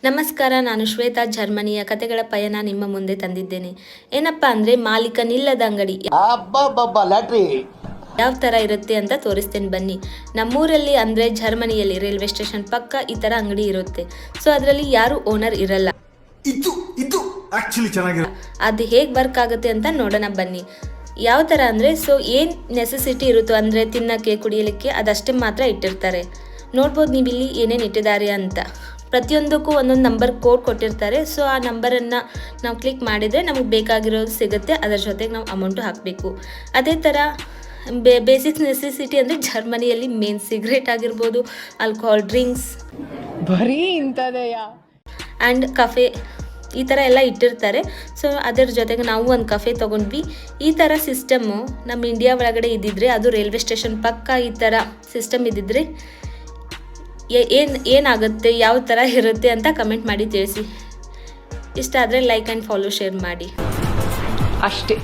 ನಮಸ್ಕಾರ, ನಾನು ಶ್ವೇತಾ. ಜರ್ಮನಿಯ ಕತೆಗಳ ಪಯಣ ನಿಮ್ಮ ಮುಂದೆ ತಂದಿದ್ದೇನೆ. ಏನಪ್ಪಾ ಅಂದರೆ ಮಾಲೀಕನಿಲ್ಲದ ಅಂಗಡಿ ಯಾವ ಥರ ಇರುತ್ತೆ ಅಂತ ತೋರಿಸ್ತೇನೆ ಬನ್ನಿ. ನಮ್ಮೂರಲ್ಲಿ ಅಂದರೆ ಜರ್ಮನಿಯಲ್ಲಿ ರೈಲ್ವೆ ಸ್ಟೇಷನ್ ಪಕ್ಕ ಈ ಥರ ಅಂಗಡಿ ಇರುತ್ತೆ. ಸೊ ಅದರಲ್ಲಿ ಯಾರು ಓನರ್ ಇರಲ್ಲ. ಅದು ಹೇಗೆ ವರ್ಕ್ ಆಗುತ್ತೆ ಅಂತ ನೋಡೋಣ ಬನ್ನಿ. ಯಾವ ಥರ ಅಂದರೆ ಏನು ನೆಸೆಸಿಟಿ ಇರುತ್ತೋ ಅಂದರೆ ತಿನ್ನಕ್ಕೆ ಕುಡಿಯಲಿಕ್ಕೆ ಅದಷ್ಟೇ ಮಾತ್ರ ಇಟ್ಟಿರ್ತಾರೆ. ನೋಡ್ಬೋದು ನೀವು ಇಲ್ಲಿ ಏನೇನು ಇಟ್ಟಿದ್ದಾರೆ ಅಂತ. ಪ್ರತಿಯೊಂದಕ್ಕೂ ಒಂದೊಂದು ನಂಬರ್ ಕೋಡ್ ಕೊಟ್ಟಿರ್ತಾರೆ. ಸೊ ಆ ನಂಬರನ್ನು ನಾವು ಕ್ಲಿಕ್ ಮಾಡಿದರೆ ನಮಗೆ ಬೇಕಾಗಿರೋದು ಸಿಗುತ್ತೆ. ಅದರ ಜೊತೆಗೆ ನಾವು ಅಮೌಂಟು ಹಾಕಬೇಕು. ಅದೇ ಥರ ಬೇಸಿಕ್ ನೆಸೆಸಿಟಿ ಅಂದರೆ ಜರ್ಮನಿಯಲ್ಲಿ ಮೇನ್ ಸಿಗರೇಟ್ ಆಗಿರ್ಬೋದು, ಆಲ್ಕೋಹಾಲ್ ಡ್ರಿಂಕ್ಸ್, ಬರೀ ಇಂಥದೆಯಾ ಆ್ಯಂಡ್ ಕಫೆ ಈ ಥರ ಎಲ್ಲ ಇಟ್ಟಿರ್ತಾರೆ. ಸೊ ಅದರ ಜೊತೆಗೆ ನಾವು ಒಂದು ಕಫೆ ತೊಗೊಂಡ್ವಿ. ಈ ಥರ ಸಿಸ್ಟಮ್ಮು ನಮ್ಮ ಇಂಡಿಯಾ ಒಳಗಡೆ ಇದ್ದಿದ್ರೆ, ಅದು ರೈಲ್ವೆ ಸ್ಟೇಷನ್ ಪಕ್ಕ ಈ ಥರ ಸಿಸ್ಟಮ್ ಇದ್ದಿದ್ರೆ ಏನಾಗುತ್ತೆ, ಯಾವ ಥರ ಇರುತ್ತೆ ಅಂತ ಕಮೆಂಟ್ ಮಾಡಿ ತಿಳಿಸಿ. ಇಷ್ಟ ಆದರೆ ಲೈಕ್ ಆ್ಯಂಡ್ ಫಾಲೋ, ಶೇರ್ ಮಾಡಿ ಅಷ್ಟೇ.